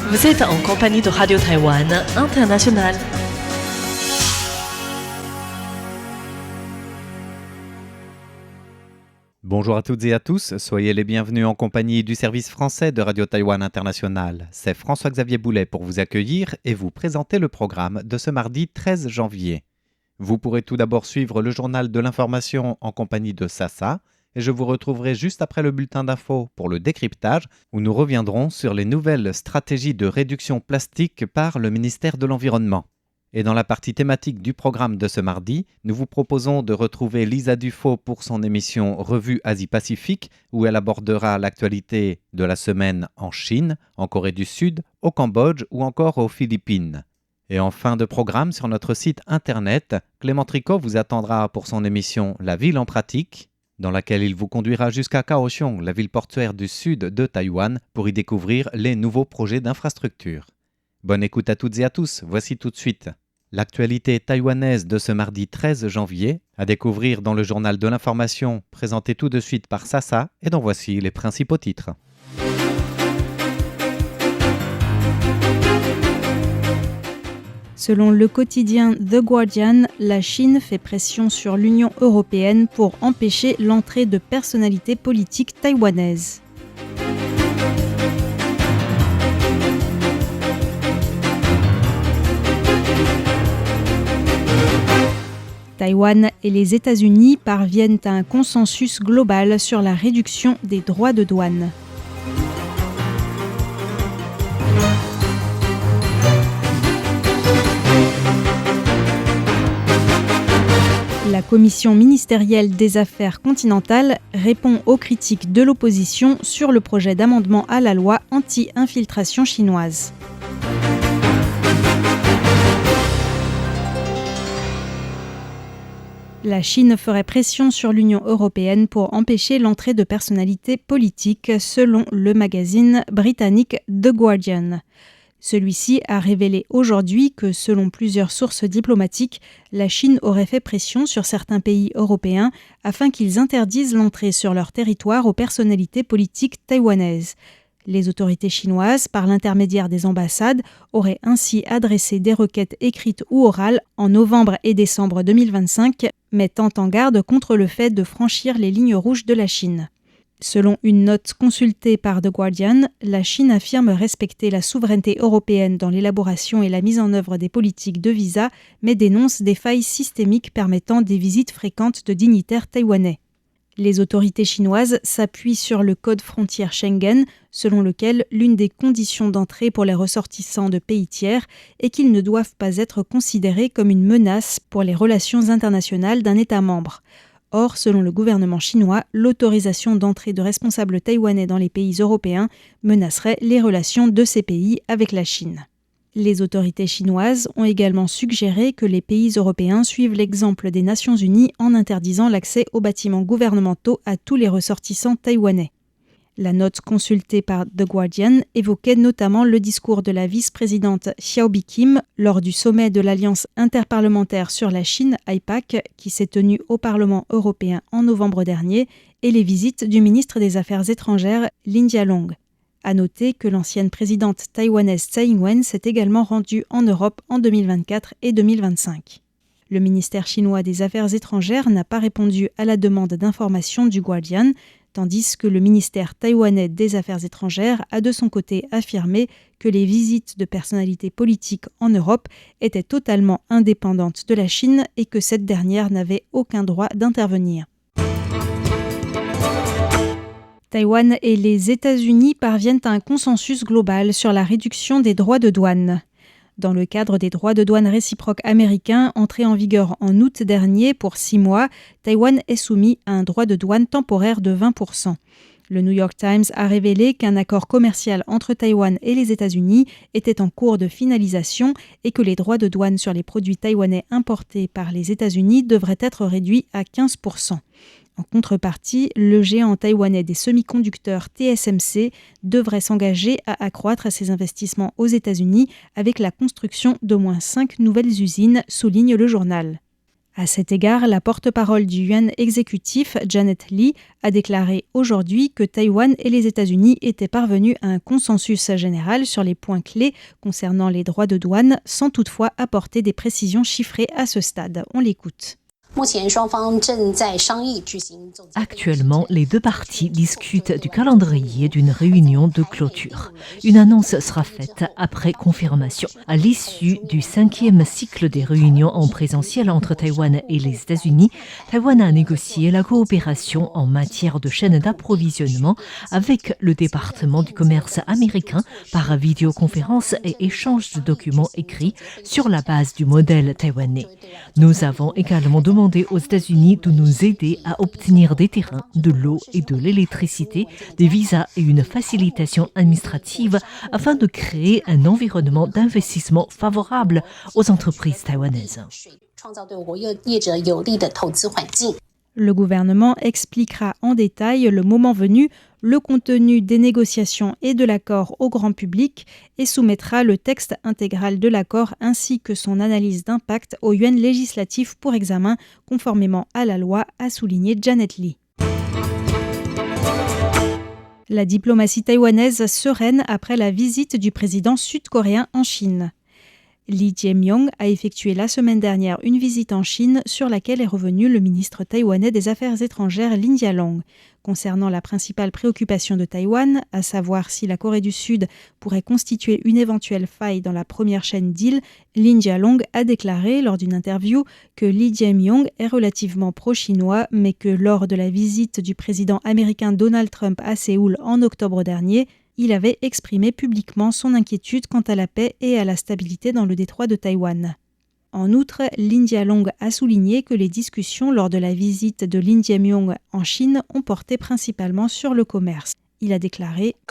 Vous êtes en compagnie de Radio Taïwan International. Bonjour à toutes et à tous, soyez les bienvenus en compagnie du service français de Radio Taïwan International. C'est François-Xavier Boulet pour vous accueillir et vous présenter le programme de ce mardi 13 janvier. Vous pourrez tout d'abord suivre le journal de l'information en compagnie de Sassa et je vous retrouverai juste après le bulletin d'info pour le décryptage où nous reviendrons sur les nouvelles stratégies de réduction plastique par le ministère de l'Environnement. Et dans la partie thématique du programme de ce mardi, nous vous proposons de retrouver Lisa Dufaux pour son émission Revue Asie-Pacifique, où elle abordera l'actualité de la semaine en Chine, en Corée du Sud, au Cambodge ou encore aux Philippines. Et en fin de programme, sur notre site internet, Clément Tricot vous attendra pour son émission La ville en pratique, dans laquelle il vous conduira jusqu'à Kaohsiung, la ville portuaire du sud de Taïwan, pour y découvrir les nouveaux projets d'infrastructure. Bonne écoute à toutes et à tous, voici tout de suite l'actualité taïwanaise de ce mardi 13 janvier, à découvrir dans le journal de l'information, présenté tout de suite par Sassa, et dont voici les principaux titres. Selon le quotidien The Guardian, la Chine fait pression sur l'Union européenne pour empêcher l'entrée de personnalités politiques taïwanaises. Taïwan et les États-Unis parviennent à un consensus global sur la réduction des droits de douane. La commission ministérielle des Affaires continentales répond aux critiques de l'opposition sur le projet d'amendement à la loi anti-infiltration chinoise. La Chine ferait pression sur l'Union européenne pour empêcher l'entrée de personnalités politiques, selon le magazine britannique The Guardian. Celui-ci a révélé aujourd'hui que, selon plusieurs sources diplomatiques, la Chine aurait fait pression sur certains pays européens afin qu'ils interdisent l'entrée sur leur territoire aux personnalités politiques taïwanaises. Les autorités chinoises, par l'intermédiaire des ambassades, auraient ainsi adressé des requêtes écrites ou orales en novembre et décembre 2025, mettant en garde contre le fait de franchir les lignes rouges de la Chine. Selon une note consultée par The Guardian, la Chine affirme respecter la souveraineté européenne dans l'élaboration et la mise en œuvre des politiques de visa, mais dénonce des failles systémiques permettant des visites fréquentes de dignitaires taïwanais. Les autorités chinoises s'appuient sur le code frontière Schengen, selon lequel l'une des conditions d'entrée pour les ressortissants de pays tiers est qu'ils ne doivent pas être considérés comme une menace pour les relations internationales d'un État membre. Or, selon le gouvernement chinois, l'autorisation d'entrée de responsables taïwanais dans les pays européens menacerait les relations de ces pays avec la Chine. Les autorités chinoises ont également suggéré que les pays européens suivent l'exemple des Nations Unies en interdisant l'accès aux bâtiments gouvernementaux à tous les ressortissants taïwanais. La note consultée par The Guardian évoquait notamment le discours de la vice-présidente Xiaobi Kim lors du sommet de l'Alliance interparlementaire sur la Chine, AIPAC, qui s'est tenu au Parlement européen en novembre dernier, et les visites du ministre des Affaires étrangères Lin Jialong. À noter que l'ancienne présidente taïwanaise Tsai Ing-wen s'est également rendue en Europe en 2024 et 2025. Le ministère chinois des Affaires étrangères n'a pas répondu à la demande d'information du Guardian, tandis que le ministère taïwanais des Affaires étrangères a de son côté affirmé que les visites de personnalités politiques en Europe étaient totalement indépendantes de la Chine et que cette dernière n'avait aucun droit d'intervenir. Taïwan et les États-Unis parviennent à un consensus global sur la réduction des droits de douane. Dans le cadre des droits de douane réciproques américains entrés en vigueur en août dernier pour 6 mois, Taïwan est soumis à un droit de douane temporaire de 20%. Le New York Times a révélé qu'un accord commercial entre Taïwan et les États-Unis était en cours de finalisation et que les droits de douane sur les produits taïwanais importés par les États-Unis devraient être réduits à 15%. En contrepartie, le géant taïwanais des semi-conducteurs TSMC devrait s'engager à accroître ses investissements aux États-Unis avec la construction d'au moins 5 nouvelles usines, souligne le journal. À cet égard, la porte-parole du yuan exécutif, Janet Lee, a déclaré aujourd'hui que Taïwan et les États-Unis étaient parvenus à un consensus général sur les points clés concernant les droits de douane, sans toutefois apporter des précisions chiffrées à ce stade. On l'écoute. Actuellement, les deux parties discutent du calendrier d'une réunion de clôture. Une annonce sera faite après confirmation. À l'issue du 5e cycle des réunions en présentiel entre Taïwan et les États-Unis, Taïwan a négocié la coopération en matière de chaîne d'approvisionnement avec le département du commerce américain par vidéoconférence et échange de documents écrits sur la base du modèle taïwanais. Nous avons également demandé aux États-Unis de nous aider à obtenir des terrains, de l'eau et de l'électricité, des visas et une facilitation administrative afin de créer un environnement d'investissement favorable aux entreprises taïwanaises. Le gouvernement expliquera en détail le moment venu le contenu des négociations et de l'accord au grand public et soumettra le texte intégral de l'accord ainsi que son analyse d'impact au yuan législatif pour examen, conformément à la loi, a souligné Janet Lee. La diplomatie taïwanaise sereine après la visite du président sud-coréen en Chine. Lee Jae-myung a effectué la semaine dernière une visite en Chine sur laquelle est revenu le ministre taïwanais des Affaires étrangères Lin Jialong. Concernant la principale préoccupation de Taïwan, à savoir si la Corée du Sud pourrait constituer une éventuelle faille dans la première chaîne d'îles, Lin Jialong a déclaré lors d'une interview que Lee Jae-myung est relativement pro-chinois, mais que lors de la visite du président américain Donald Trump à Séoul en octobre dernier, il avait exprimé publiquement son inquiétude quant à la paix et à la stabilité dans le détroit de Taïwan. En outre, Lin Jialong a souligné que les discussions lors de la visite de Lin Jae-myung en Chine ont porté principalement sur le commerce. Il a déclaré «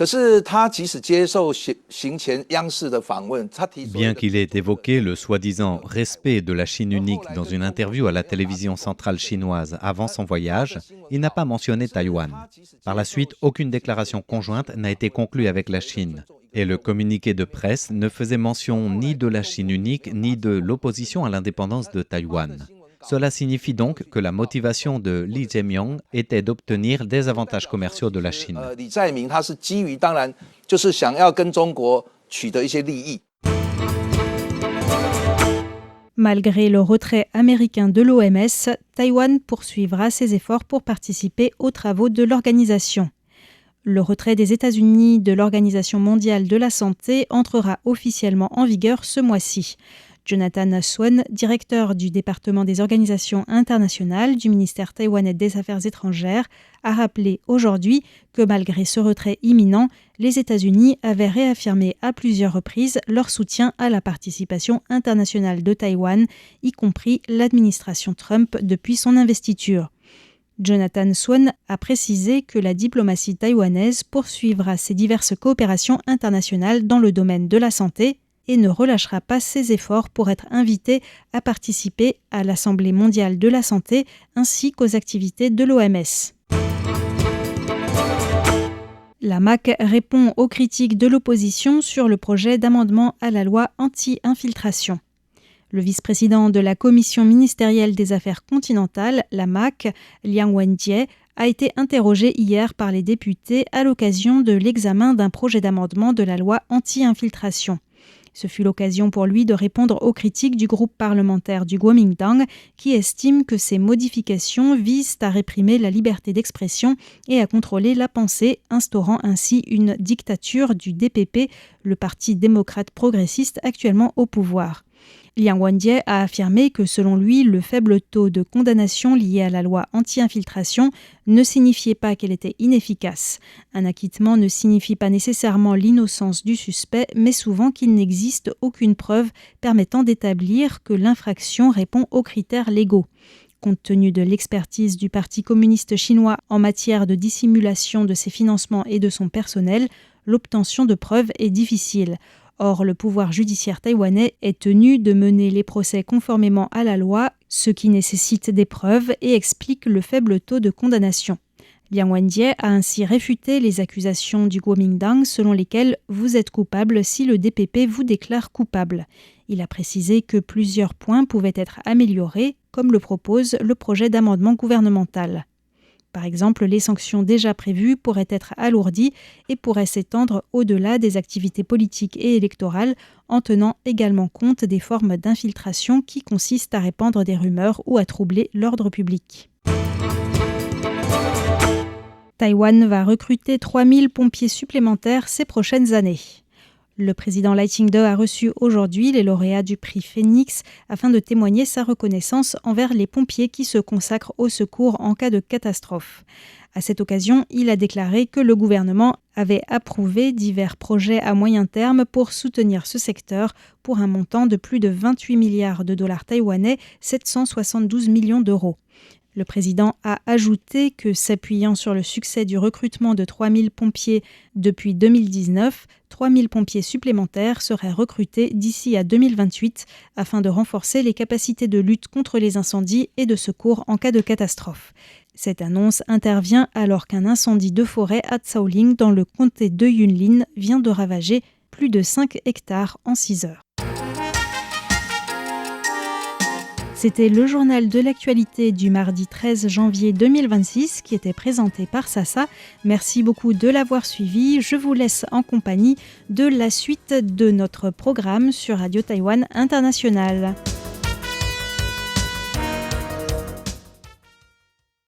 Bien qu'il ait évoqué le soi-disant respect de la Chine unique dans une interview à la télévision centrale chinoise avant son voyage, il n'a pas mentionné Taïwan. Par la suite, aucune déclaration conjointe n'a été conclue avec la Chine. Et le communiqué de presse ne faisait mention ni de la Chine unique, ni de l'opposition à l'indépendance de Taïwan. Cela signifie donc que la motivation de Lee Jae-myung était d'obtenir des avantages commerciaux de la Chine. Malgré le retrait américain de l'OMS, Taïwan poursuivra ses efforts pour participer aux travaux de l'organisation. Le retrait des États-Unis de l'Organisation mondiale de la santé entrera officiellement en vigueur ce mois-ci. Jonathan Swan, directeur du département des organisations internationales du ministère taïwanais des Affaires étrangères, a rappelé aujourd'hui que malgré ce retrait imminent, les États-Unis avaient réaffirmé à plusieurs reprises leur soutien à la participation internationale de Taïwan, y compris l'administration Trump depuis son investiture. Jonathan Swan a précisé que la diplomatie taïwanaise poursuivra ses diverses coopérations internationales dans le domaine de la santé et ne relâchera pas ses efforts pour être invité à participer à l'Assemblée mondiale de la santé ainsi qu'aux activités de l'OMS. La MAC répond aux critiques de l'opposition sur le projet d'amendement à la loi anti-infiltration. Le vice-président de la Commission ministérielle des Affaires continentales, la MAC, Liang Wenjie, a été interrogé hier par les députés à l'occasion de l'examen d'un projet d'amendement de la loi anti-infiltration. Ce fut l'occasion pour lui de répondre aux critiques du groupe parlementaire du Kuomintang qui estime que ces modifications visent à réprimer la liberté d'expression et à contrôler la pensée, instaurant ainsi une dictature du DPP, le parti démocrate progressiste actuellement au pouvoir. Liang Wenjie a affirmé que selon lui, le faible taux de condamnation lié à la loi anti-infiltration ne signifiait pas qu'elle était inefficace. Un acquittement ne signifie pas nécessairement l'innocence du suspect, mais souvent qu'il n'existe aucune preuve permettant d'établir que l'infraction répond aux critères légaux. Compte tenu de l'expertise du Parti communiste chinois en matière de dissimulation de ses financements et de son personnel, l'obtention de preuves est difficile. Or, le pouvoir judiciaire taïwanais est tenu de mener les procès conformément à la loi, ce qui nécessite des preuves et explique le faible taux de condamnation. Liang Wenjie a ainsi réfuté les accusations du Kuomintang selon lesquelles vous êtes coupable si le DPP vous déclare coupable. Il a précisé que plusieurs points pouvaient être améliorés, comme le propose le projet d'amendement gouvernemental. Par exemple, les sanctions déjà prévues pourraient être alourdies et pourraient s'étendre au-delà des activités politiques et électorales, en tenant également compte des formes d'infiltration qui consistent à répandre des rumeurs ou à troubler l'ordre public. Taïwan va recruter 3000 pompiers supplémentaires ces prochaines années. Le président Lai Ching-te a reçu aujourd'hui les lauréats du prix Phoenix afin de témoigner sa reconnaissance envers les pompiers qui se consacrent au secours en cas de catastrophe. À cette occasion, il a déclaré que le gouvernement avait approuvé divers projets à moyen terme pour soutenir ce secteur pour un montant de plus de 28 milliards de dollars taïwanais, 772 millions d'euros. Le président a ajouté que, s'appuyant sur le succès du recrutement de 3000 pompiers depuis 2019, 3000 pompiers supplémentaires seraient recrutés d'ici à 2028 afin de renforcer les capacités de lutte contre les incendies et de secours en cas de catastrophe. Cette annonce intervient alors qu'un incendie de forêt à Tsaoling dans le comté de Yunlin vient de ravager plus de 5 hectares en 6 heures. C'était le journal de l'actualité du mardi 13 janvier 2026 qui était présenté par Sasa. Merci beaucoup de l'avoir suivi. Je vous laisse en compagnie de la suite de notre programme sur Radio Taïwan International.